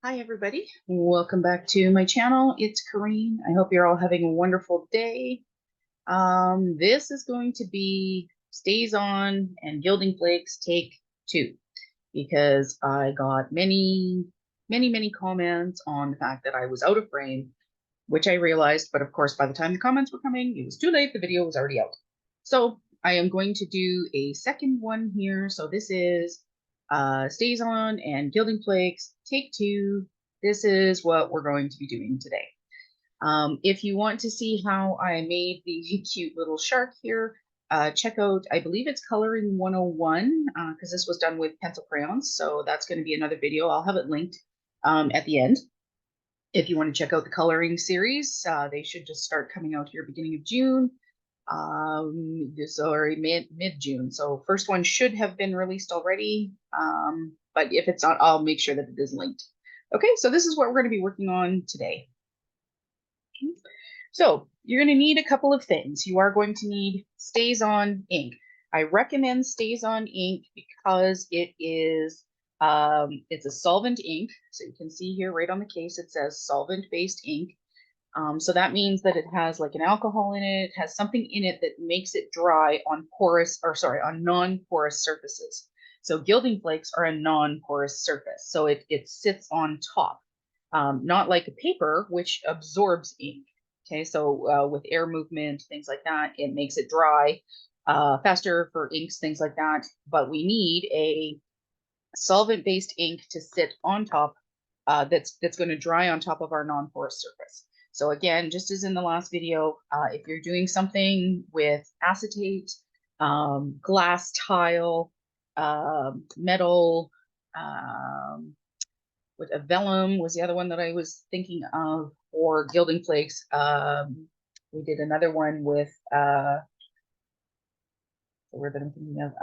Hi everybody, welcome back to my channel. It's Corrine. I hope you're all having a wonderful day. This is going to be Stazon and Gilding Flakes take 2 because I got many comments on the fact that I was out of frame, which I realized, but of course by the time the comments were coming, it was too late. The video was already out. So I am going to do a second one here. So this is Stazon and Gilding Flakes take 2. This is what we're going to be doing today. If you want to see how I made the cute little shark here, check out, I believe it's Coloring 101, because this was done with pencil crayons. So that's going to be another video. I'll have it linked at the end. If you want to check out the coloring series, they should just start coming out here beginning of June. This is already mid-June. So first one should have been released already. But if it's not, I'll make sure that it is linked. Okay, so this is what we're going to be working on today. So you're going to need a couple of things. You are going to need Stazon ink. I recommend Stazon ink because it is it's a solvent ink. So you can see here right on the case, it says solvent-based ink. So that means that it has like an alcohol in it, has something in it that makes it dry on on non-porous surfaces. So gilding flakes are a non-porous surface. So it sits on top, not like a paper, which absorbs ink. Okay, so with air movement, things like that, it makes it dry faster for inks, things like that. But we need a solvent-based ink to sit on top that's going to dry on top of our non-porous surface. So again, just as in the last video, if you're doing something with acetate, glass tile, metal, with a vellum was the other one that I was thinking of, or gilding flakes. We did another one with the word that I'm thinking of,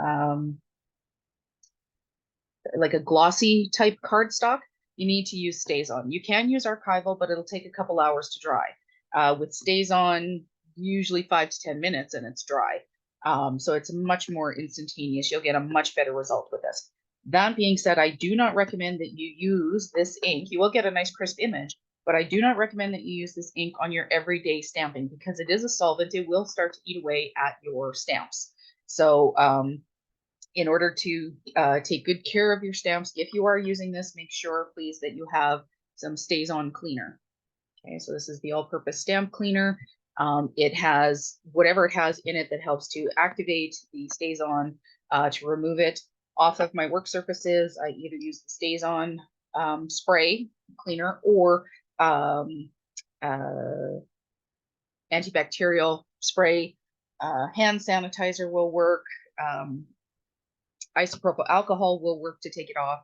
like a glossy type cardstock. You need to use Stazon. You can use archival, but it'll take a couple hours to dry. With Stazon, usually 5 to 10 minutes and it's dry. So it's much more instantaneous. You'll get a much better result with this. That being said, I do not recommend that you use this ink. You will get a nice crisp image, but I do not recommend that you use this ink on your everyday stamping because it is a solvent. It will start to eat away at your stamps. So in order to take good care of your stamps, if you are using this, make sure, please, that you have some Stazon cleaner. Okay, so this is the all-purpose stamp cleaner. It has whatever it has in it that helps to activate the Stazon to remove it off of my work surfaces. I either use the Stazon spray cleaner or antibacterial spray. Hand sanitizer will work. Isopropyl alcohol will work to take it off,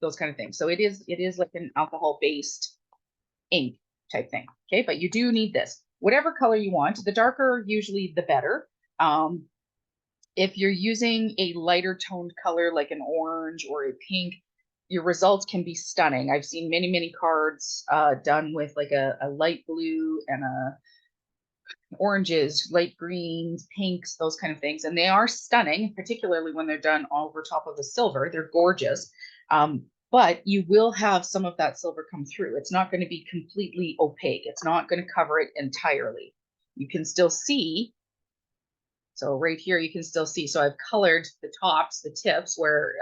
those kind of things. So it is like an alcohol-based ink type thing. Okay, but you do need this. Whatever color you want, the darker usually the better. If you're using a lighter toned color like an orange or a pink, your results can be stunning. I've seen many cards done with like a light blue and a oranges, light greens, pinks, those kind of things. And they are stunning, particularly when they're done over top of the silver. They're gorgeous. But you will have some of that silver come through. It's not going to be completely opaque. It's not going to cover it entirely. You can still see. So right here, you can still see. So I've colored the tops, the tips, where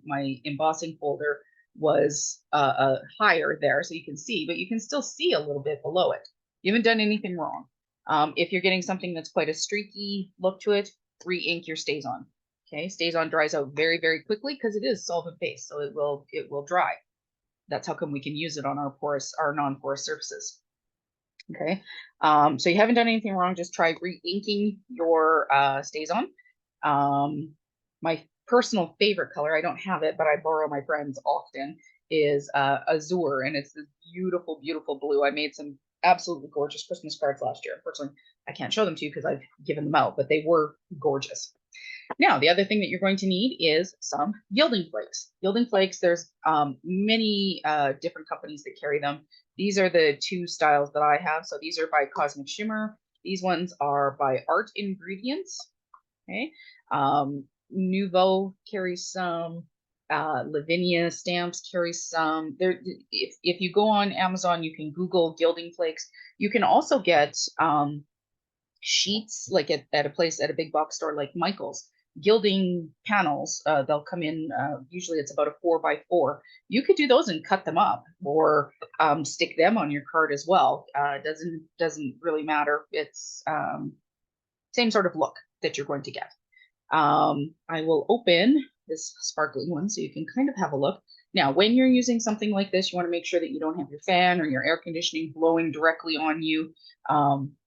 my embossing folder was higher there. So you can see, but you can still see a little bit below it. You haven't done anything wrong. If you're getting something that's quite a streaky look to it, re-ink your Stazon. Okay, Stazon dries out very quickly because it is solvent based, so it will dry. That's how come we can use it on our non-porous surfaces. Okay, so you haven't done anything wrong. Just try re-inking your Stazon. My personal favorite color, I don't have it, but I borrow my friends often, is Azure, and it's this beautiful blue. I made some absolutely gorgeous Christmas cards last year. Unfortunately, I can't show them to you because I've given them out, but they were gorgeous. Now, the other thing that you're going to need is some gilding flakes. Gilding flakes, there's many different companies that carry them. These are the 2 styles that I have. So these are by Cosmic Shimmer. These ones are by Art Ingredients. Okay. Nuvo carries some. Lavinia stamps carry some. There, if you go on Amazon, you can Google gilding flakes. You can also get sheets like at a place at a big box store like Michael's. Gilding panels, they'll come in, usually it's about a 4x4. You could do those and cut them up, or stick them on your card as well. Doesn't really matter. It's same sort of look that you're going to get. I will open this sparkling one so you can kind of have a look. Now, when you're using something like this, you want to make sure that you don't have your fan or your air conditioning blowing directly on you.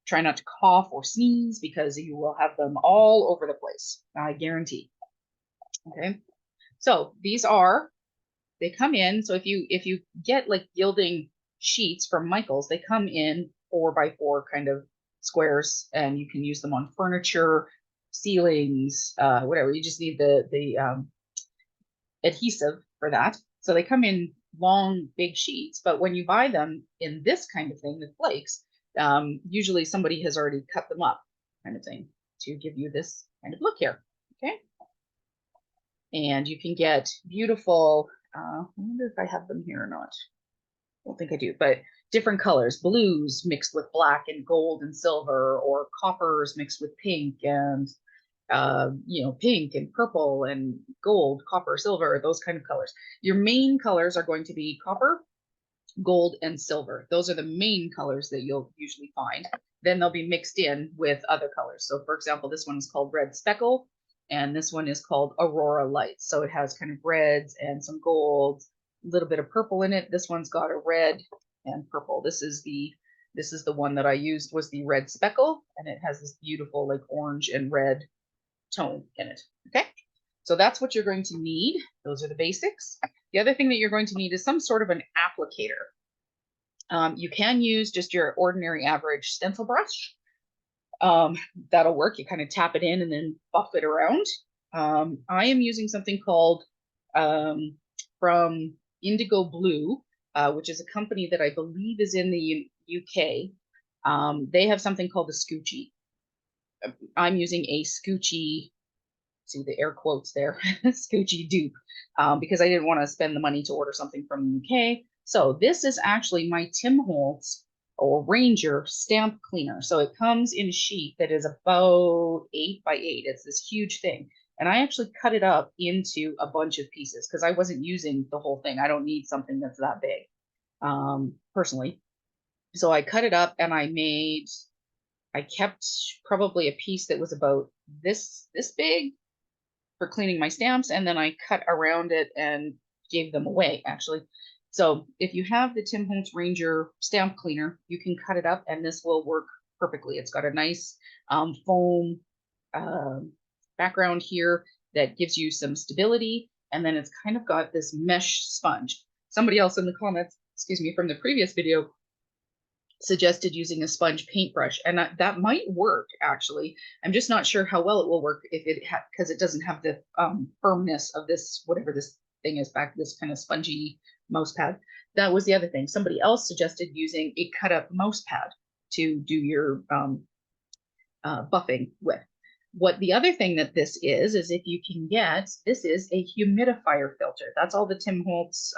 Try not to cough or sneeze because you will have them all over the place, I guarantee. Okay, so they come in. So if you get like gilding sheets from Michael's, they come in 4x4 kind of squares, and you can use them on furniture, ceilings, whatever. You just need the adhesive for that. So they come in long, big sheets, but when you buy them in this kind of thing, the flakes, usually somebody has already cut them up, kind of thing, to give you this kind of look here. Okay, and you can get beautiful. I wonder if I have them here or not. I don't think I do, but different colors, blues mixed with black and gold and silver, or coppers mixed with pink and pink and purple and gold, copper, silver, those kind of colors. Your main colors are going to be copper, gold, and silver. Those are the main colors that you'll usually find. Then they'll be mixed in with other colors. So for example, this one is called Red Speckle, and this one is called Aurora Light. So it has kind of reds and some golds, a little bit of purple in it. This one's got a red and purple. This is the one that I used, was the Red Speckle, and it has this beautiful like orange and red tone in it. Okay, so that's what you're going to need. Those are the basics. The other thing that you're going to need is some sort of an applicator. You can use just your ordinary average stencil brush. That'll work. You kind of tap it in and then buff it around. I am using something called from Indigo Blue, which is a company that I believe is in the UK. They have something called a Schoochie. I'm using a Schoochie, see the air quotes there, Schoochie dupe, because I didn't want to spend the money to order something from the UK. So this is actually my Tim Holtz or Ranger stamp cleaner. So it comes in a sheet that is about 8x8. It's this huge thing. And I actually cut it up into a bunch of pieces because I wasn't using the whole thing. I don't need something that's that big, personally. So I cut it up and I kept probably a piece that was about this big for cleaning my stamps, and then I cut around it and gave them away, actually. So if you have the Tim Holtz Ranger stamp cleaner, you can cut it up and this will work perfectly. It's got a nice foam background here that gives you some stability, and then it's kind of got this mesh sponge. Somebody else in the comments, excuse me, from the previous video suggested using a sponge paintbrush, and that might work actually. I'm just not sure how well it will work if it because it doesn't have the firmness of this, whatever this thing is back, this kind of spongy mouse pad. That was the other thing. Somebody else suggested using a cut up mouse pad to do your buffing with. What the other thing that this is if you can get, this is a humidifier filter. That's all the Tim Holtz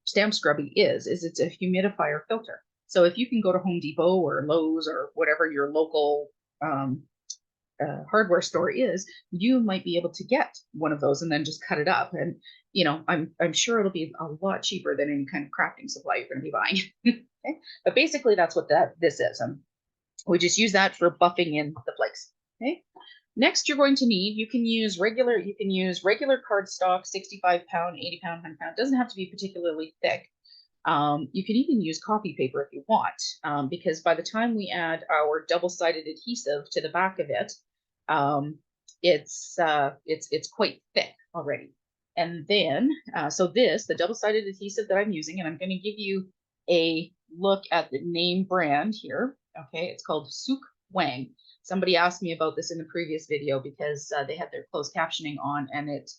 stamp scrubby is it's a humidifier filter. So if you can go to Home Depot or Lowe's or whatever your local hardware store is, you might be able to get one of those and then just cut it up. And I'm sure it'll be a lot cheaper than any kind of crafting supply you're going to be buying. Okay? But basically that's what this is. We just use that for buffing in the flakes. Okay. Next, you're going to need, you can use regular cardstock, 65 pound, 80 pound, 100 pound. It doesn't have to be particularly thick. You can even use copy paper if you want, because by the time we add our double-sided adhesive to the back of it, it's quite thick already. And then, so the double-sided adhesive that I'm using, and I'm going to give you a look at the name brand here. Okay, it's called Sook-Wang. Somebody asked me about this in the previous video because they had their closed captioning on, and it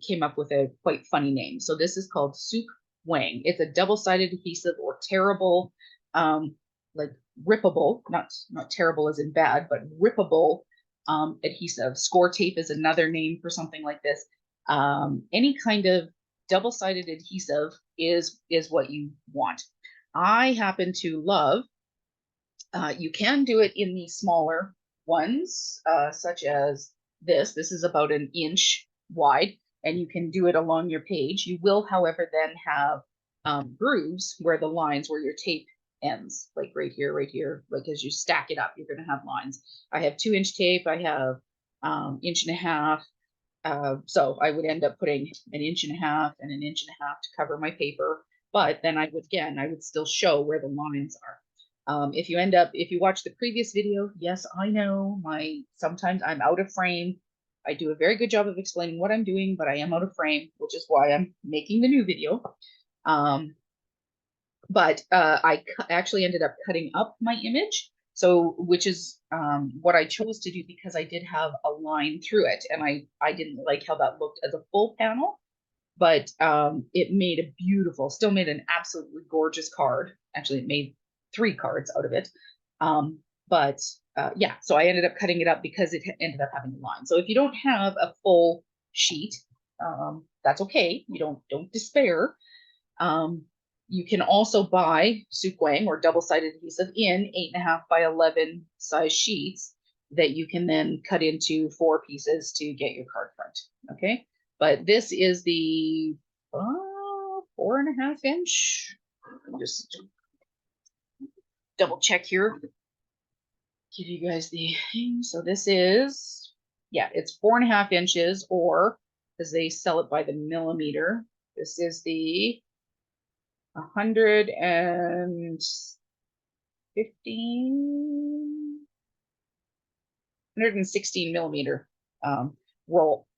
came up with a quite funny name. So this is called Sook-Wang. It's a double-sided adhesive, or terrible, like rippable, not terrible as in bad, but rippable adhesive. Score tape is another name for something like this. Any kind of double-sided adhesive is what you want. I happen to love, you can do it in the smaller ones, such as this. This is about an inch wide, and you can do it along your page. You will, however, then have grooves where the lines where your tape ends, like right here, like as you stack it up, you're going to have lines. I have 2-inch tape. I have 1.5 inches. So I would end up putting 1.5 inches and 1.5 inches to cover my paper. But then I would still show where the lines are. If you watch the previous video, yes, I know sometimes I'm out of frame. I do a very good job of explaining what I'm doing, but I am out of frame, which is why I'm making the new video. But I actually ended up cutting up my image. So, which is what I chose to do because I did have a line through it, and I didn't like how that looked as a full panel, but it made a beautiful, still made an absolutely gorgeous card. Actually, it made 3 cards out of it. Yeah, so I ended up cutting it up because it ended up having a line. So if you don't have a full sheet, that's okay. You don't despair. You can also buy Sook-Wang or double-sided adhesive in 8.5 by 11 size sheets that you can then cut into 4 pieces to get your card front. Okay, but this is the 4.5 inch. Just double check here. Give you guys the thing. So this is, yeah, it's 4.5 inches, or as they sell it by the millimeter, this is the 116 millimeter roll.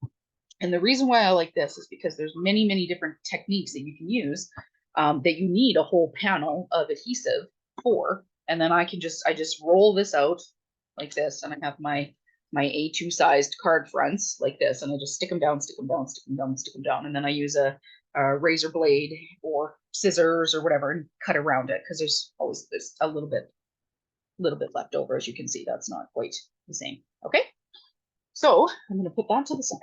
And the reason why I like this is because there's many different techniques that you can use that you need a whole panel of adhesive for. And then I just roll this out like this, and I have my A2 sized card fronts like this, and I just stick them down, and then I use a razor blade or scissors or whatever and cut around it, because there's always a little bit left over. As you can see, that's not quite the same. Okay, so I'm going to put that to the side.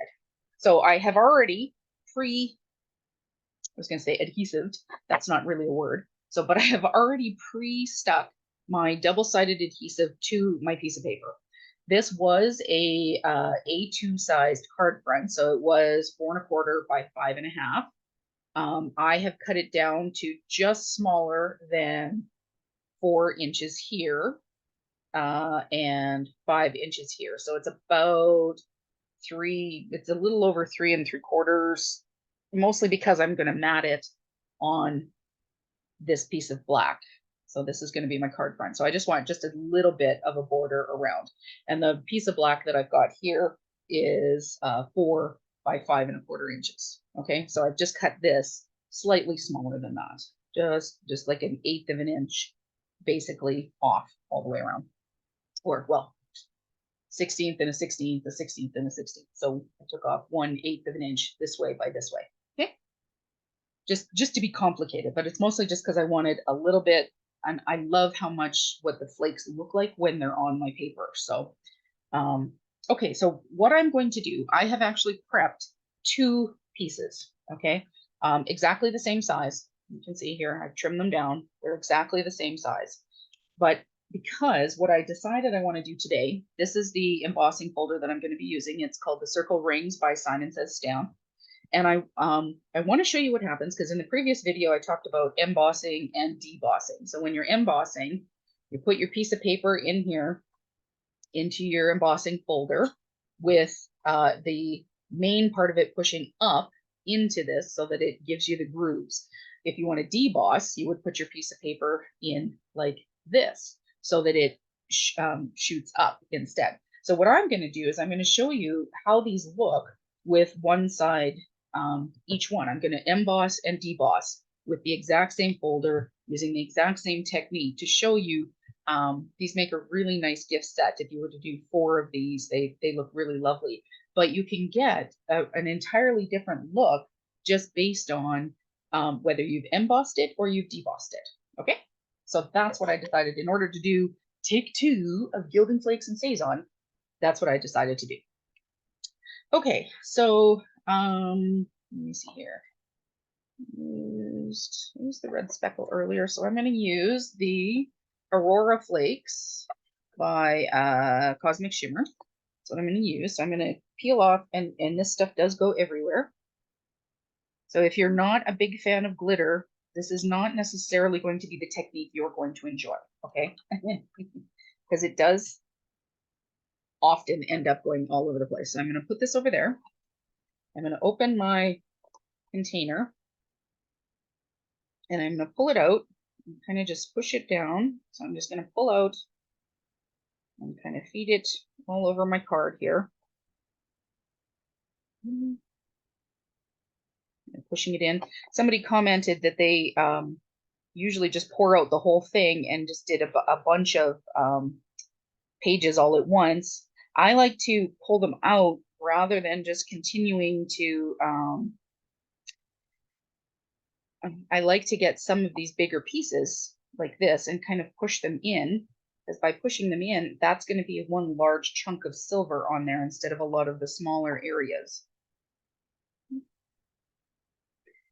So I have already I was going to say adhesived. That's not really a word. So, but I have already pre-stuck my double-sided adhesive to my piece of paper. This was a A2 sized card front, so it was 4.25 by 5.5. I have cut it down to just smaller than 4 inches here and 5 inches here. So it's about it's a little over 3 3/4, mostly because I'm going to mat it on this piece of black. So this is going to be my card front. So I just want just a little bit of a border around. And the piece of black that I've got here is 4 by 5.25 inches. Okay, so I've just cut this slightly smaller than that. Just like 1/8 of an inch, basically off all the way around. Or, well, 16th and a 16th, a 16th and a 16th. So I took off 1/8 of an inch this way by this way. Okay, just to be complicated, but it's mostly just because I wanted a little bit. And I love what the flakes look like when they're on my paper. So, okay, so what I'm going to do, I have actually prepped 2 pieces, okay? Exactly the same size. You can see here, I've trimmed them down. They're exactly the same size. But because what I decided I want to do today, this is the embossing folder that I'm going to be using. It's called the Circle Rings by Simon Says Stamp. And I want to show you what happens, because in the previous video, I talked about embossing and debossing. So when you're embossing, you put your piece of paper in here into your embossing folder with the main part of it pushing up into this so that it gives you the grooves. If you want to deboss, you would put your piece of paper in like this so that it shoots up instead. So what I'm going to do is I'm going to show you how these look with one side, each one. I'm going to emboss and deboss with the exact same folder using the exact same technique to show you. These make a really nice gift set. If you were to do 4 of these, they look really lovely. But you can get an entirely different look just based on whether you've embossed it or you've debossed it. Okay, so that's what I decided in order to do take 2 of Gilding, Flakes, and Stazon. That's what I decided to do. Okay, so Let me see here. Used the red speckle earlier, so I'm going to use the Aurora Flakes by Cosmic Shimmer. That's what I'm going to use. So I'm going to peel off, and this stuff does go everywhere. So if you're not a big fan of glitter, this is not necessarily going to be the technique you're going to enjoy, okay? Because it does often end up going all over the place. So I'm going to put this over there. I'm going to open my container, and I'm going to pull it out and kind of just push it down. So I'm just going to pull out and kind of feed it all over my card here. And pushing it in. Somebody commented that they usually just pour out the whole thing and just did a bunch of pages all at once. I like to pull them out rather than just continuing to I like to get some of these bigger pieces like this and kind of push them in, because by pushing them in, that's going to be one large chunk of silver on there instead of a lot of the smaller areas,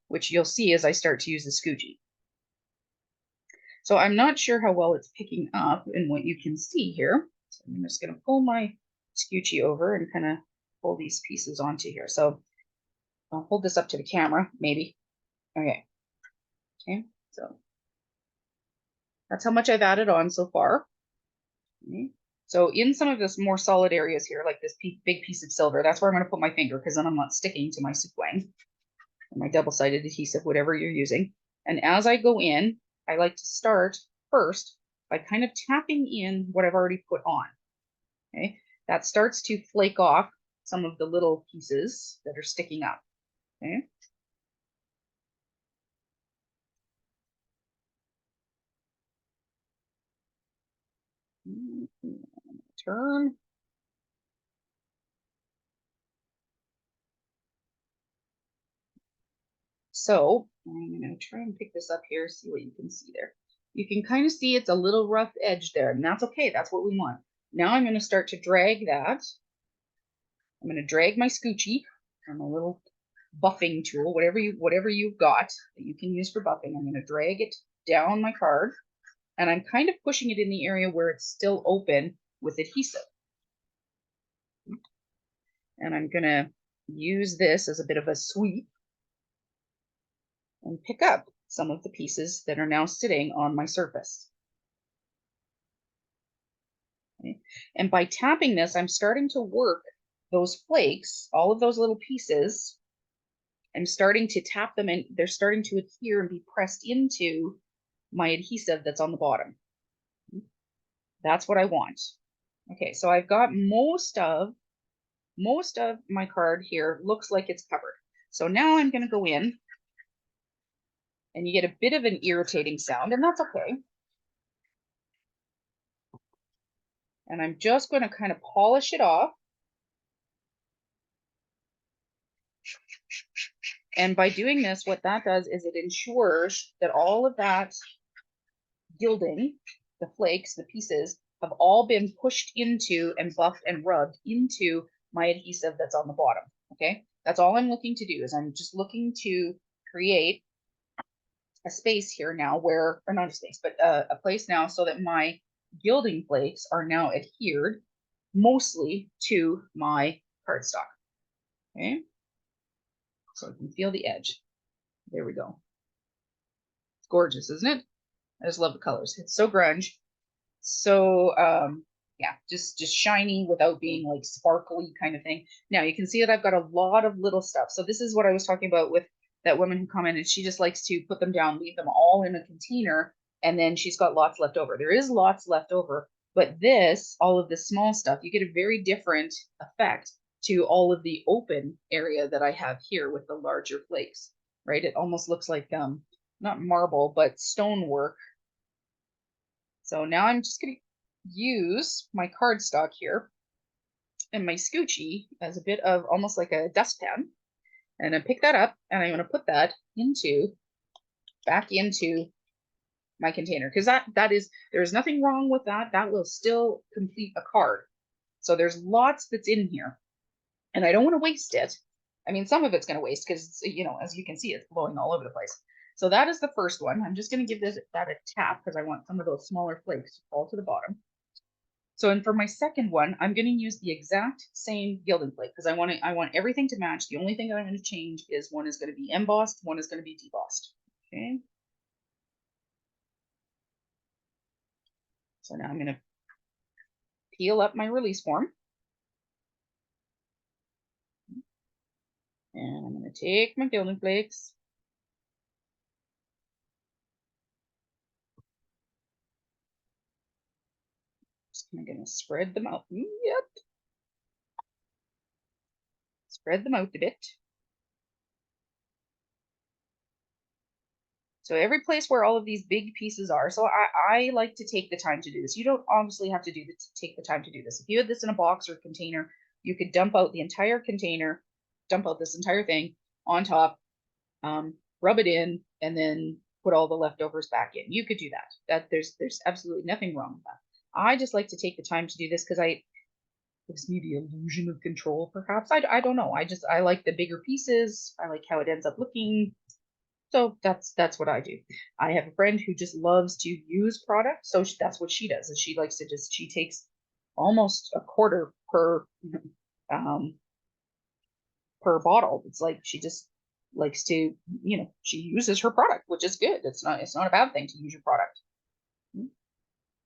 which you'll see as I start to use the Schoochie. So I'm not sure how well it's picking up in what you can see here. So I'm just going to pull my Schoochie over and kind of pull these pieces onto here. So I'll hold this up to the camera, maybe. Okay. Okay, so that's how much I've added on so far. Okay. So in some of this more solid areas here, like this big piece of silver, that's where I'm going to put my finger, because then I'm not sticking to my Sook-Wang, my double-sided adhesive, whatever you're using. And as I go in, I like to start first by kind of tapping in what I've already put on. Okay, that starts to flake off some of the little pieces that are sticking up. Okay. Turn. So I'm going to try and pick this up here, see what you can see there. You can kind of see it's a little rough edge there, and that's okay. That's what we want. Now I'm going to start to drag that. I'm going to drag my Schoochie on my little buffing tool, whatever you've got that you can use for buffing. I'm going to drag it down my card, and I'm kind of pushing it in the area where it's still open with adhesive. And I'm going to use this as a bit of a sweep and pick up some of the pieces that are now sitting on my surface. Okay. And by tapping this, I'm starting to work those flakes, all of those little pieces. I'm starting to tap them, and they're starting to adhere and be pressed into my adhesive that's on the bottom. That's what I want. Okay, so I've got most of my card here looks like it's covered. So now I'm going to go in, and you get a bit of an irritating sound, and that's okay. And I'm just going to kind of polish it off. And by doing this, what that does is it ensures that all of that gilding, the flakes, the pieces, have all been pushed into and buffed and rubbed into my adhesive that's on the bottom. Okay, that's all I'm looking to do, is I'm just looking to create a space here now where, or not a space, but a place now so that my gilding flakes are now adhered mostly to my cardstock. Okay, so I can feel the edge. There we go. It's gorgeous, isn't it? I just love the colors. It's so grunge. So yeah, just shiny without being like sparkly kind of thing. Now you can see that I've got a lot of little stuff. So this is what I was talking about with that woman who commented. She just likes to put them down, leave them all in a container, and then she's got lots left over. There is lots left over, but this, all of this small stuff, you get a very different effect to all of the open area that I have here with the larger flakes, right? It almost looks like not marble, but stonework. So now I'm just going to use my cardstock here and my Schoochie as a bit of almost like a dustpan. And I pick that up, and I'm going to put that back into my container, because there's nothing wrong with that. That will still complete a card. So there's lots that's in here, and I don't want to waste it. I mean, some of it's going to waste because, you know, as you can see, it's blowing all over the place. So that is the first one. I'm just going to give that a tap because I want some of those smaller flakes to fall to the bottom. So, and for my second one, I'm going to use the exact same gilding flake because I want everything to match. The only thing that I'm going to change is one is going to be embossed, one is going to be debossed. Okay. So now I'm going to peel up my release form. And I'm going to take my gilding flakes. Just kind of going to spread them out. Yep. Spread them out a bit. So every place where all of these big pieces are, so I like to take the time to do this. You don't obviously have to take the time to do this. If you had this in a box or container, you could dump out the entire container, dump out this entire thing on top, rub it in, and then put all the leftovers back in. You could do that. There's absolutely nothing wrong with that. I just like to take the time to do this because it gives me the illusion of control, perhaps. I don't know. I like the bigger pieces. I like how it ends up looking. So that's what I do. I have a friend who just loves to use product, so that's what she does. Is she likes to she takes almost a quarter per per bottle. It's like she just likes to, you know, she uses her product, which is good. It's not a bad thing to use your product.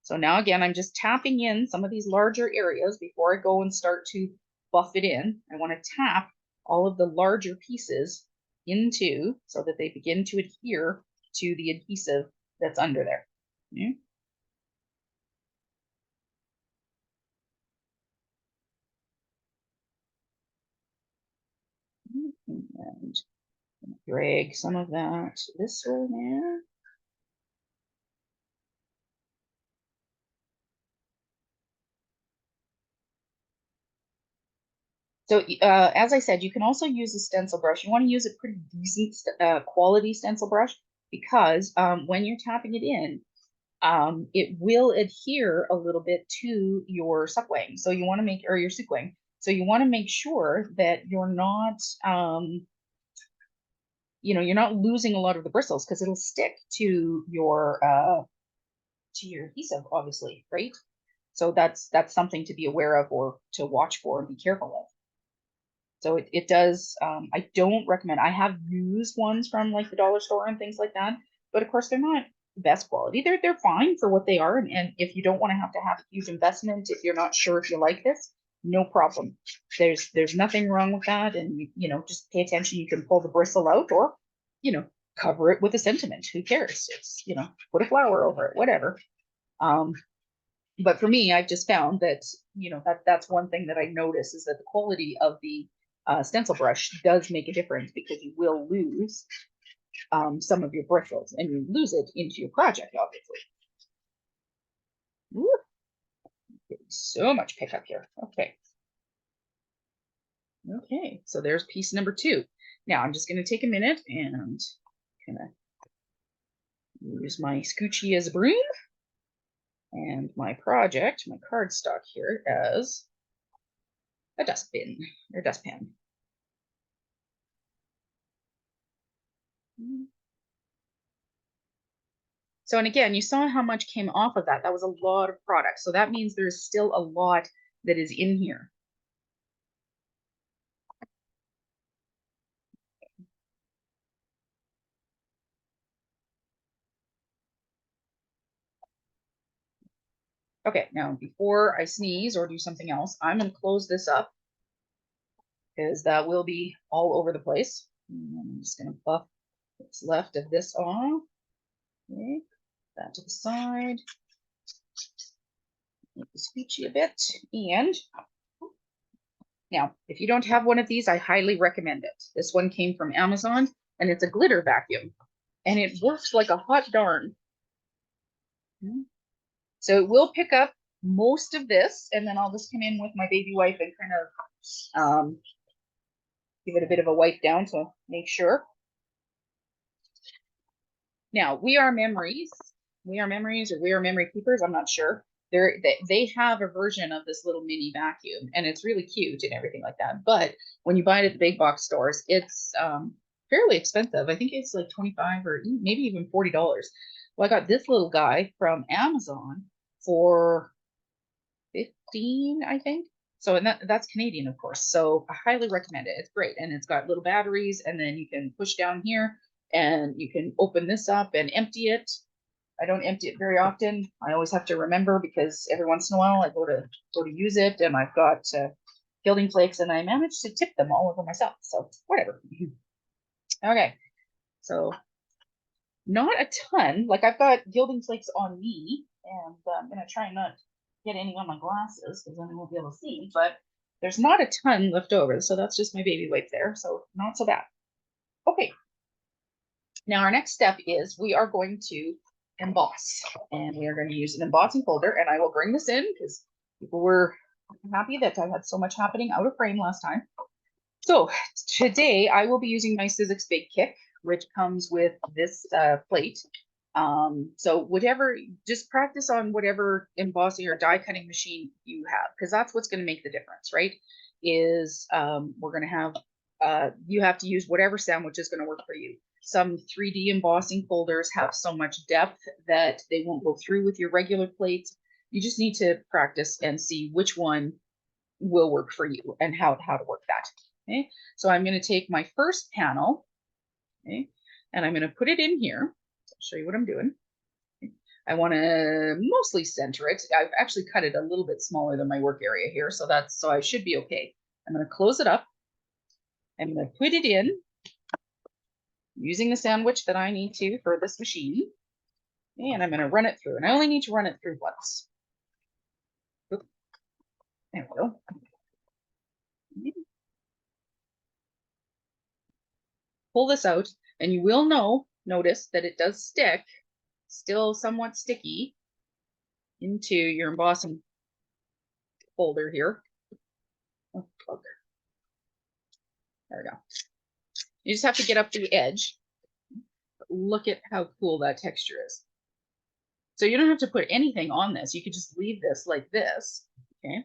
So now again, I'm just tapping in some of these larger areas before I go and start to buff it in. I want to tap all of the larger pieces into so that they begin to adhere to the adhesive that's under there. Okay. And drag some of that this way now. So as I said, you can also use a stencil brush. You want to use a pretty decent quality stencil brush because when you're tapping it in, it will adhere a little bit to your Sook-Wang. So you want to make, or your Sook-Wang. So you want to make sure that you're not, you know, you're not losing a lot of the bristles because it'll stick to your adhesive, obviously, right? So that's something to be aware of or to watch for and be careful of. So it does, I don't recommend, I have used ones from like the dollar store and things like that, but of course they're not the best quality. They're fine for what they are. And if you don't want to have a huge investment, if you're not sure if you like this, no problem. There's nothing wrong with that. And you know, just pay attention. You can pull the bristle out or, you know, cover it with a sentiment. Who cares? It's, you know, put a flower over it, whatever. But for me, I've just found that, you know, that's one thing that I notice is that the quality of the stencil brush does make a difference because you will lose some of your bristles and you lose it into your project, obviously. Woo. So much pickup here. Okay. Okay, so there's piece number 2. Now I'm just going to take a minute and kind of use my Schoochie as a broom and my project, my cardstock here as a dustbin or dustpan. So, and again, you saw how much came off of that. That was a lot of product. So that means there's still a lot that is in here. Okay, now before I sneeze or do something else, I'm going to close this up because that will be all over the place. And I'm just going to buff what's left of this off. Okay, that to the side. Make the Schoochie a bit. And now, if you don't have one of these, I highly recommend it. This one came from Amazon and it's a glitter vacuum and it works like a hot darn. So it will pick up most of this, and then I'll just come in with my baby wipe and kind of give it a bit of a wipe down to make sure. Now, we are memories or we are memory keepers, I'm not sure. They have a version of this little mini vacuum, and it's really cute and everything like that. But when you buy it at the big box stores, it's fairly expensive. I think it's like 25 or maybe even $40. Well, I got this little guy from Amazon for 15, I think. So, and that's Canadian, of course. So I highly recommend it. It's great. And it's got little batteries, and then you can push down here and you can open this up and empty it. I don't empty it very often. I always have to remember because every once in a while I go to use it, and I've got gilding flakes, and I managed to tip them all over myself. So whatever. Okay. So not a ton. Like, I've got gilding flakes on me, and I'm gonna try not get any on my glasses because then I won't be able to see, but there's not a ton left over. So that's just my baby wipe there. So not so bad. Okay. Now our next step is we are going to emboss, and we are going to use an embossing folder, and I will bring this in because people were happy that I had so much happening out of frame last time. So today I will be using my Sizzix Big Kick, which comes with this plate. So whatever, just practice on whatever embossing or die cutting machine you have, because that's what's going to make the difference, right? Is we're going to have, you have to use whatever sandwich is going to work for you. Some 3D embossing folders have so much depth that they won't go through with your regular plates. You just need to practice and see which one will work for you and how to work that. Okay, so I'm going to take my first panel, okay, and I'm going to put it in here. I'll show you what I'm doing. I want to mostly center it. I've actually cut it a little bit smaller than my work area here, so I should be okay. I'm going to close it up. I'm going to put it in using the sandwich that I need to for this machine, and I'm going to run it through. And I only need to run it through once. Oop. There we go. Pull this out, and you will notice that it does stick, still somewhat sticky, into your embossing folder here. Oh, there we go. You just have to get up to the edge. Look at how cool that texture is. So you don't have to put anything on this. You could just leave this like this, okay?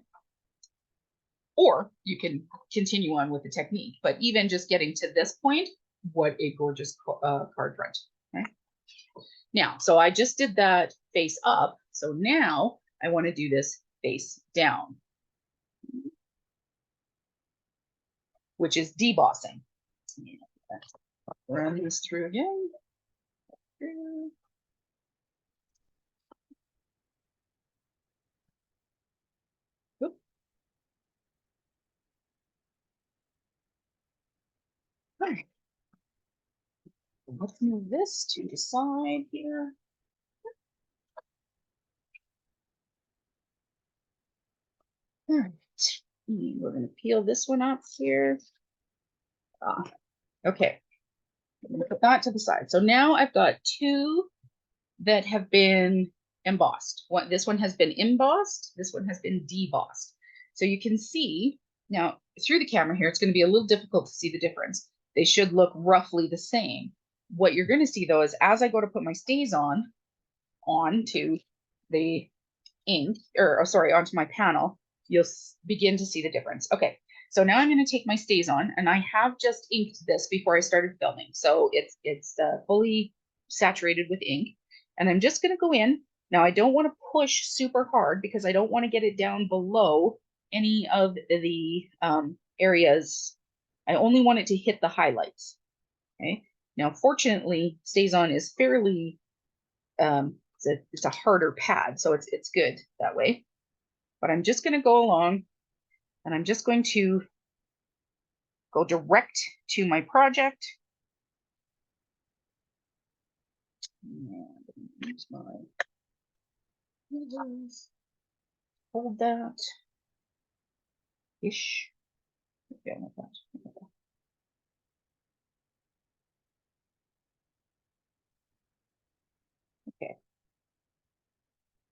Or you can continue on with the technique, but even just getting to this point, what a gorgeous card front, okay? Now, so I just did that face up. So now I want to do this face down, which is debossing. Run this through again. Oop. All right. Let's move this to the side here. All right. We're going to peel this one up here. Okay. I'm going to put that to the side. So now I've got two that have been embossed. This one has been embossed. This one has been debossed. So you can see now through the camera here, it's going to be a little difficult to see the difference. They should look roughly the same. What you're going to see though is as I go to put my Stazon onto the ink, or sorry, onto my panel, you'll begin to see the difference. Okay, so now I'm going to take my Stazon, and I have just inked this before I started filming, so it's fully saturated with ink, and I'm just going to go in. Now I don't want to push super hard because I don't want to get it down below any of the areas. I only want it to hit the highlights. Okay, now fortunately Stazon is fairly it's a harder pad, so it's good that way. But I'm just going to go along, and I'm just going to go direct to my project. And use my hold that ish. Okay, like that. Okay.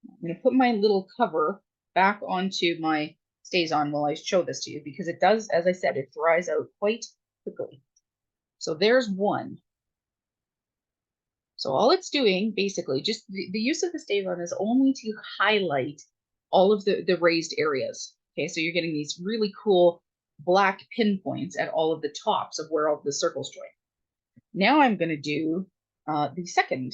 I'm going to put my little cover back onto my Stazon while I show this to you, because it does, as I said, it dries out quite quickly. So there's one. So all it's doing, basically, just the use of the Stazon is only to highlight all of the raised areas. Okay, so you're getting these really cool black pinpoints at all of the tops of where all the circles join. Now I'm going to do the second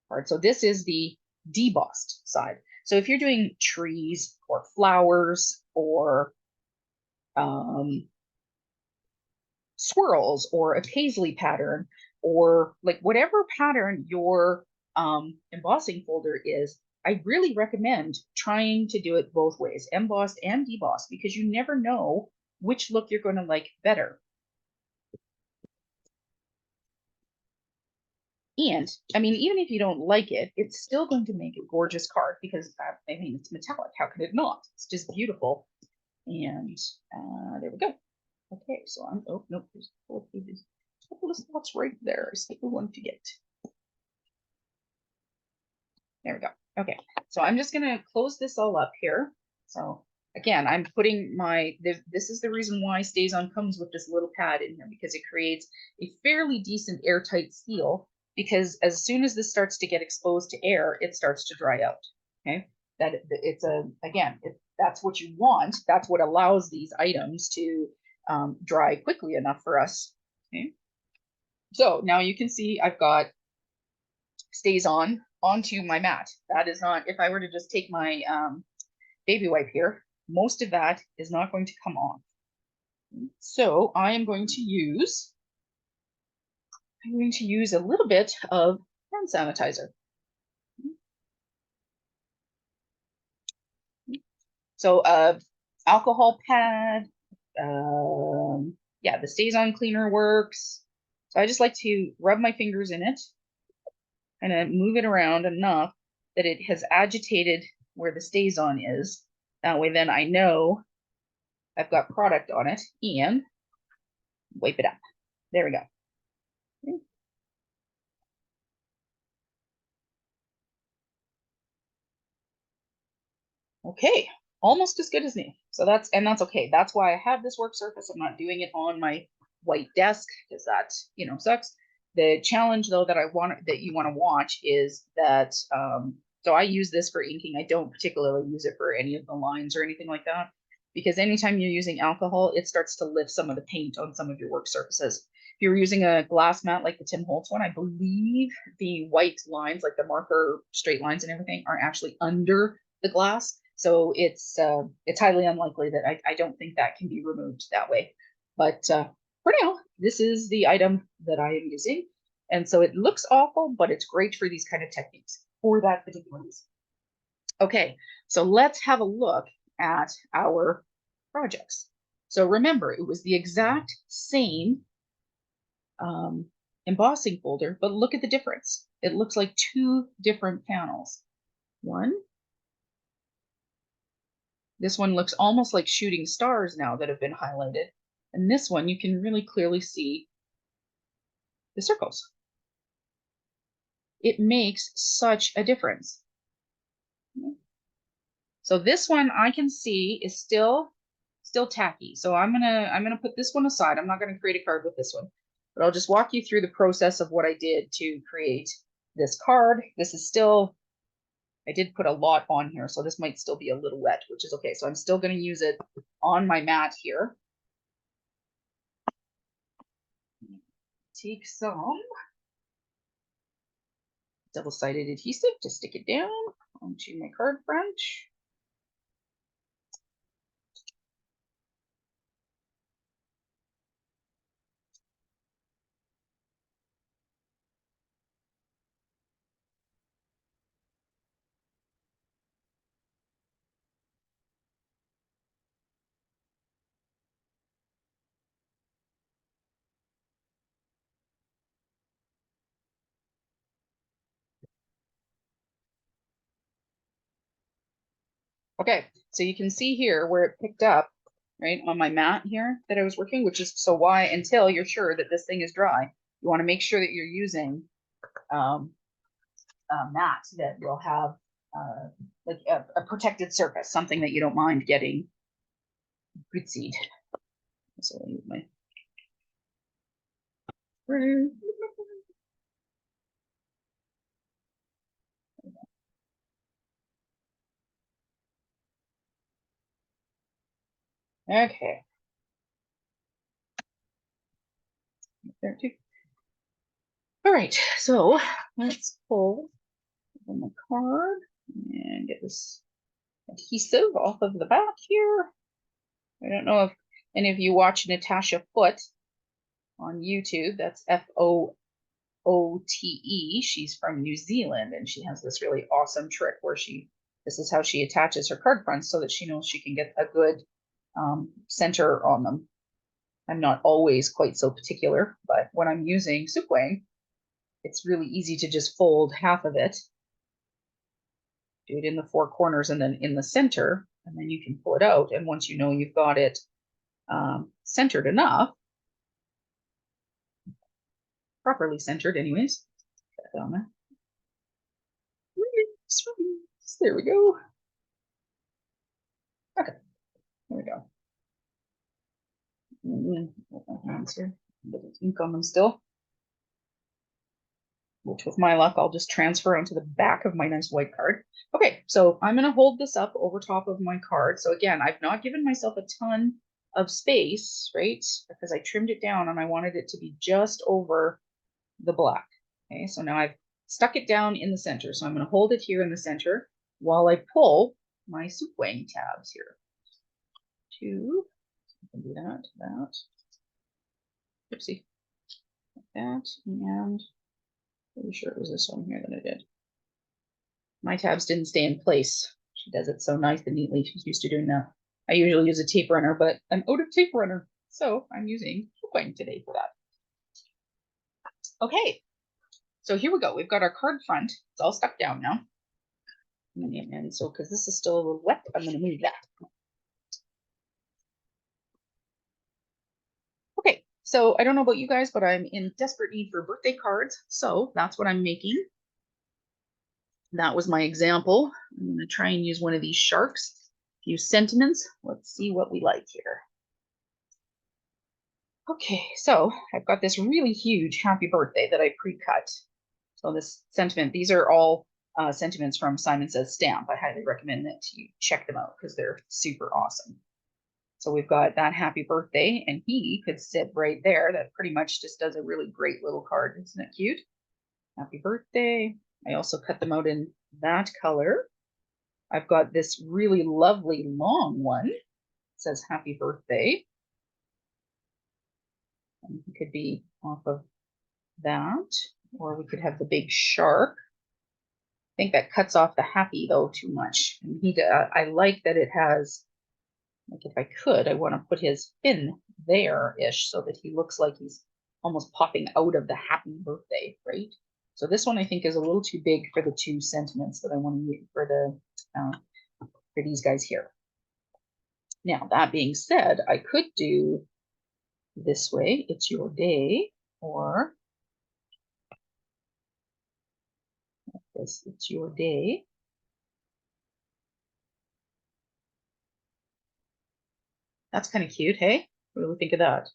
part. So this is the debossed side. So if you're doing trees or flowers or swirls or a paisley pattern or like whatever pattern your embossing folder is, I really recommend trying to do it both ways, embossed and debossed, because you never know which look you're going to like better. And I mean, even if you don't like it, it's still going to make a gorgeous card because I mean, it's metallic. How could it not? It's just beautiful. And there we go. Okay, so I'm, oh, no, there's a couple of spots right there. I see we want to get. There we go. Okay, so I'm just gonna close this all up here. So again, I'm putting this is the reason why Stazon comes with this little pad in here, because it creates a fairly decent airtight seal, because as soon as this starts to get exposed to air, it starts to dry out. Okay, it's again, that's what you want. That's what allows these items to dry quickly enough for us. Okay, so now you can see I've got Stazon onto my mat. That is not, if I were to just take my baby wipe here, most of that is not going to come off. So I'm going to use a little bit of hand sanitizer. So alcohol pad, yeah, the Stazon cleaner works. So I just like to rub my fingers in it and move it around enough that it has agitated where the Stazon is. That way then I know I've got product on it, and wipe it up. There we go. Okay, almost as good as new. So that's okay. That's why I have this work surface. I'm not doing it on my white desk because that, sucks. The challenge though that you want to watch is that so I use this for inking. I don't particularly use it for any of the lines or anything like that, because anytime you're using alcohol, it starts to lift some of the paint on some of your work surfaces. If you're using a glass mat like the Tim Holtz one, I believe the white lines, like the marker straight lines and everything, are actually under the glass. So it's highly unlikely that I don't think that can be removed that way. But for now, this is the item that I am using. And so it looks awful, but it's great for these kind of techniques for that particular reason. Okay, so let's have a look at our projects. So remember, it was the exact same embossing folder, but look at the difference. It looks like two different panels. This one looks almost like shooting stars now that have been highlighted. And this one, you can really clearly see the circles. It makes such a difference. So this one I can see is still tacky. So I'm gonna put this one aside. I'm not gonna create a card with this one, but I'll just walk you through the process of what I did to create this card. This is still, I did put a lot on here, so this might still be a little wet, which is okay. So I'm still gonna use it on my mat here. Take some double-sided adhesive to stick it down onto my card front. Okay, so you can see here where it picked up, right, on my mat here that I was working, which is so why, until you're sure that this thing is dry, you want to make sure that you're using a mat that will have like a protected surface, something that you don't mind getting gootsied. So I'll use my Okay. There too. All right, so let's pull on the card and get this adhesive off of the back here. I don't know if any of you watch Natasha Foote on YouTube. That's Foote. She's from New Zealand, and she has this really awesome trick where this is how she attaches her card fronts so that she knows she can get a good center on them. I'm not always quite so particular, but when I'm using Sook-Wang, it's really easy to just fold half of it, do it in the four corners and then in the center, and then you can pull it out. And once you know you've got it centered enough, properly centered anyways, put that on there. There we go. Okay, there we go. Put my hands here. A bit of ink on them still. Which with my luck, I'll just transfer onto the back of my nice white card. Okay, so I'm gonna hold this up over top of my card. So again, I've not given myself a ton of space, right? Because I trimmed it down and I wanted it to be just over the black. Okay, so now I've stuck it down in the center. So I'm gonna hold it here in the center while I pull my Sook-Wang tabs here. Two, I can do that. Oopsie. Like that, and pretty sure it was this one here that I did. My tabs didn't stay in place. She does it so nice and neatly. She's used to doing that. I usually use a tape runner, but I'm out of tape runner. So I'm using Sook-Wang today for that. Okay, so here we go. We've got our card front. It's all stuck down now. And so, because this is still a little wet, I'm going to move that. Okay, so I don't know about you guys, but I'm in desperate need for birthday cards. So that's what I'm making. That was my example. I'm going to try and use one of these sharks. A few sentiments. Let's see what we like here. Okay, so I've got this really huge happy birthday that I pre-cut. So this sentiment, these are all sentiments from Simon Says Stamp. I highly recommend that you check them out because they're super awesome. So we've got that happy birthday, and he could sit right there. That pretty much just does a really great little card. Isn't it cute? Happy birthday. I also cut them out in that color. I've got this really lovely long one. It says happy birthday. And it could be off of that, or we could have the big shark. I think that cuts off the happy though too much. And I like that it has, like if I could, I want to put his fin there-ish so that he looks like he's almost popping out of the happy birthday, right? So this one I think is a little too big for the two sentiments that I want to use for these guys here. Now, that being said, I could do this way, it's your day, or this, it's your day. That's kind of cute, hey? What do we think of that?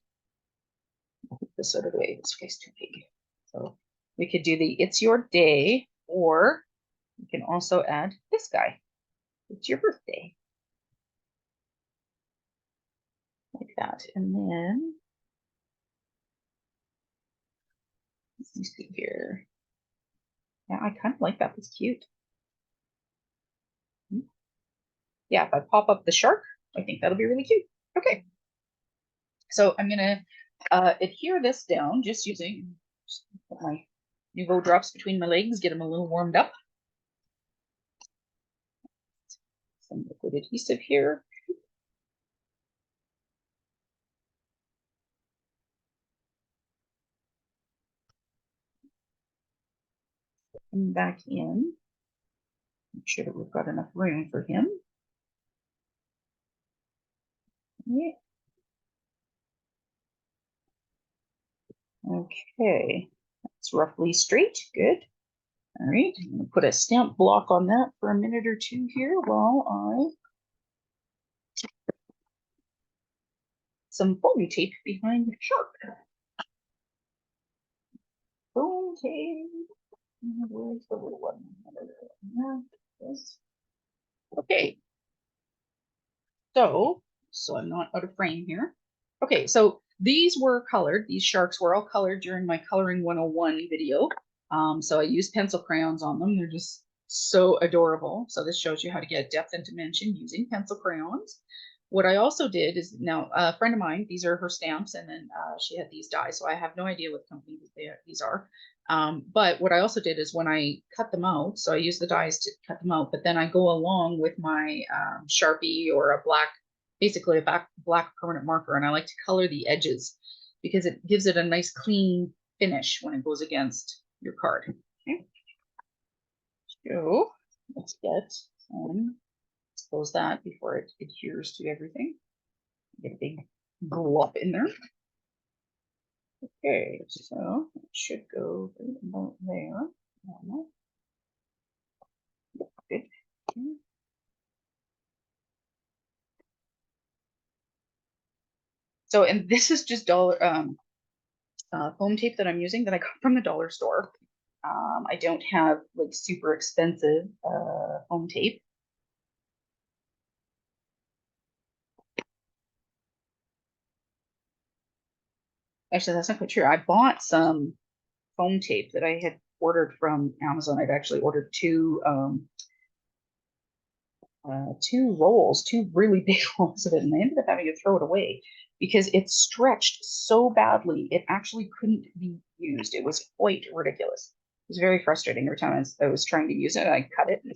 I'll put this out of the way, this guy's too big. So we could do the it's your day, or we can also add this guy. It's your birthday. Like that. And then let me see here. Yeah, I kind of like that. It's cute. Yeah, if I pop up the shark, I think that'll be really cute. Okay. So I'm gonna adhere this down just using put my Nuvo drops between my legs, get them a little warmed up. Some liquid adhesive here. And back in. Make sure that we've got enough room for him. Yeah. Okay, that's roughly straight. Good. All right, I'm going to put a stamp block on that for a minute or two here while I some foamy tape behind the shark. Okay, where's the little one? Okay, so so I'm not out of frame here. Okay, so these were colored. These sharks were all colored during my Coloring 101 video. So I used pencil crayons on them. They're just so adorable. So this shows you how to get depth and dimension using pencil crayons. What I also did is, now a friend of mine, these are her stamps, and then she had these dies. So I have no idea what company these are. But what I also did is when I cut them out, so I use the dies to cut them out, but then I go along with my Sharpie or a black, basically a black permanent marker, and I like to color the edges because it gives it a nice clean finish when it goes against your card. Okay. So let's get expose that before it adheres to everything. Get a big glop in there. Okay, so it should go about there. Good. Okay. So, and this is just foam tape that I'm using that I got from the dollar store. I don't have like super expensive foam tape. Actually, that's not quite true. I bought some foam tape that I had ordered from Amazon. I'd actually ordered two rolls, two really big rolls of it, and I ended up having to throw it away because it stretched so badly it actually couldn't be used. It was quite ridiculous. It was very frustrating every time I was trying to use it. I cut it, and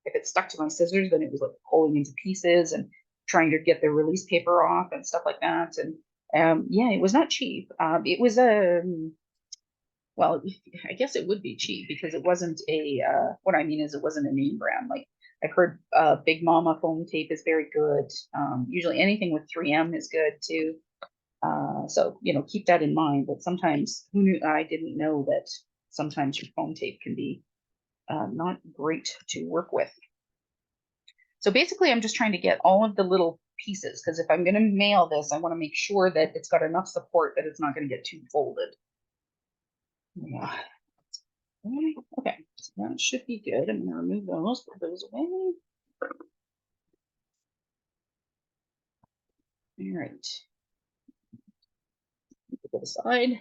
if it stuck to my scissors, then it was like pulling into pieces and trying to get the release paper off and stuff like that. And yeah, it was not cheap. It was a well, I guess it would be cheap because it wasn't a what I mean is it wasn't a name brand. Like I've heard Big Mama foam tape is very good. Usually anything with 3M is good too. So, you know, keep that in mind. But sometimes I didn't know that sometimes your foam tape can be not great to work with. So basically, I'm just trying to get all of the little pieces because if I'm going to mail this, I want to make sure that it's got enough support that it's not going to get too folded. Yeah. Okay, so that should be good. I'm going to remove those, put those away. All right. Put that aside.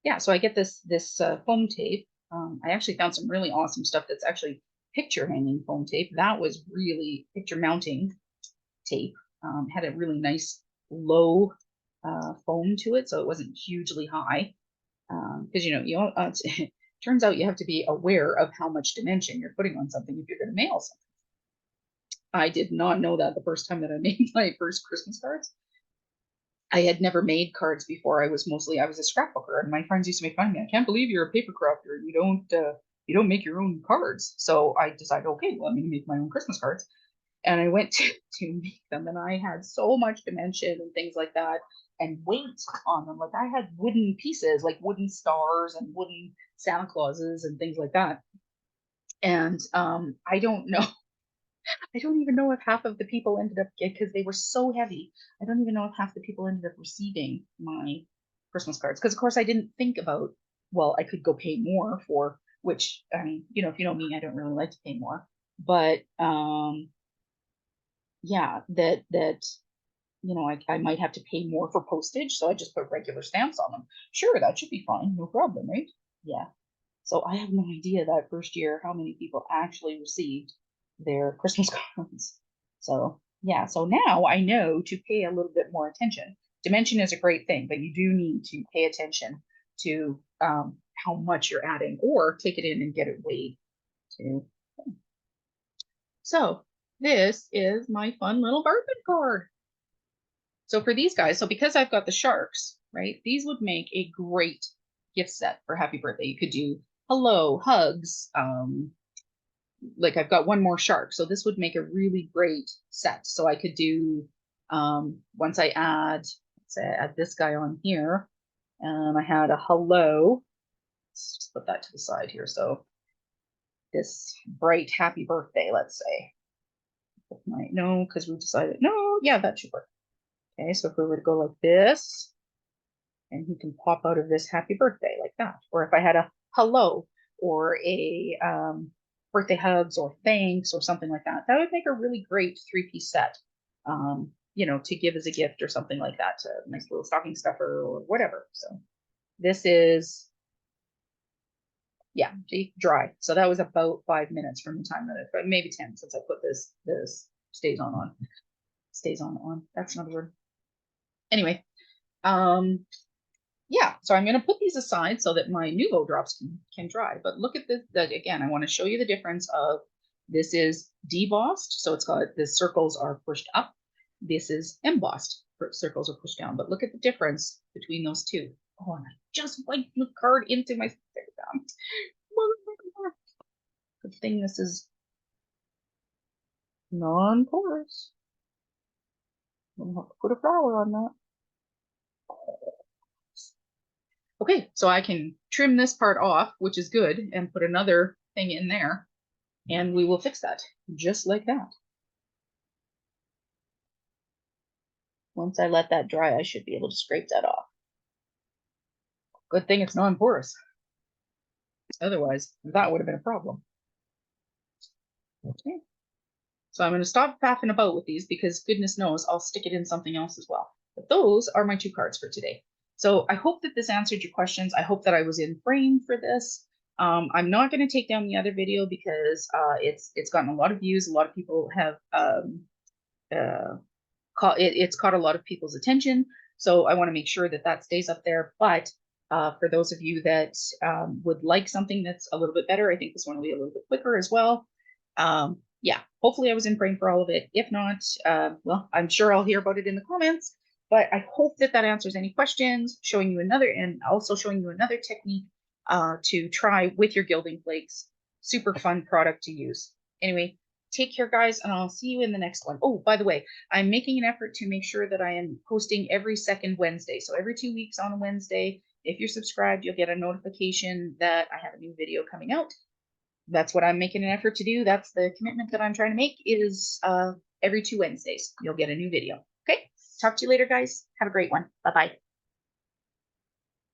Yeah, so I get this foam tape. I actually found some really awesome stuff that's actually picture hanging foam tape. That was really picture mounting tape. Had a really nice low foam to it, so it wasn't hugely high. Because it turns out you have to be aware of how much dimension you're putting on something if you're going to mail something. I did not know that the first time that I made my first Christmas cards. I had never made cards before. I was a scrapbooker, and my friends used to make fun of me. I can't believe you're a paper crafter. You don't make your own cards. So I decided, okay, well, I'm going to make my own Christmas cards. And I went to make them, and I had so much dimension and things like that, and weight on them. Like I had wooden pieces, like wooden stars and wooden Santa Clauses and things like that. And I don't know. I don't even know if half of the people ended up because they were so heavy. I don't even know if half the people ended up receiving my Christmas cards because, of course, I didn't think about. Well, I could go pay more for which I mean, if you know me, I don't really like to pay more. But yeah, that I might have to pay more for postage, so I just put regular stamps on them. Sure, that should be fine, no problem, right? Yeah. So I have no idea that first year how many people actually received their Christmas cards. So yeah, so now I know to pay a little bit more attention. Dimension is a great thing, but you do need to pay attention to how much you're adding, or take it in and get it weighed too. So this is my fun little bourbon card. So for these guys, so because I've got the sharks, right, these would make a great gift set for happy birthday. You could do hello, hugs, like I've got one more shark. So this would make a really great set. So I could do, once I add, let's say I add this guy on here, I had a hello. Let's just put that to the side here. So this bright happy birthday, let's say. No, because we decided, no, yeah, that should work. Okay, so if we were to go like this, and he can pop out of this happy birthday like that. Or if I had a hello or a birthday hugs or thanks or something like that, that would make a really great 3-piece set, you know, to give as a gift or something like that, to a nice little stocking stuffer or whatever. So this is, yeah, dry. So that was about 5 minutes from the time that it, but maybe 10 since I put this Stazon on. Stazon on. That's another word. Anyway, yeah, so I'm going to put these aside so that my Nuvo drops can dry. But look at this again. I want to show you the difference of this is debossed, so it's got the circles are pushed up. This is embossed, circles are pushed down. But look at the difference between those two. Oh, and I just wiped the card into my good thing this is non-porous. I'm gonna have to put a flower on that. Okay, so I can trim this part off, which is good, and put another thing in there, and we will fix that just like that. Once I let that dry, I should be able to scrape that off. Good thing it's non-porous. Otherwise, that would have been a problem. Okay. So I'm going to stop faffing about with these because goodness knows I'll stick it in something else as well. But those are my 2 cards for today. So I hope that this answered your questions. I hope that I was in frame for this. I'm not going to take down the other video because it's gotten a lot of views. A lot of people have it's caught a lot of people's attention. So I want to make sure that that stays up there. But for those of you that would like something that's a little bit better, I think this one will be a little bit quicker as well. Yeah, hopefully I was in frame for all of it. If not, well, I'm sure I'll hear about it in the comments. But I hope that that answers any questions, showing you another, and also showing you another technique to try with your gilding flakes. Super fun product to use. Anyway, take care, guys, and I'll see you in the next one. Oh, by the way, I'm making an effort to make sure that I am posting every second Wednesday. So every 2 weeks on a Wednesday, if you're subscribed, you'll get a notification that I have a new video coming out. That's what I'm making an effort to do. That's the commitment that I'm trying to make, is every 2 Wednesdays, you'll get a new video. Okay, talk to you later, guys. Have a great one. Bye-bye.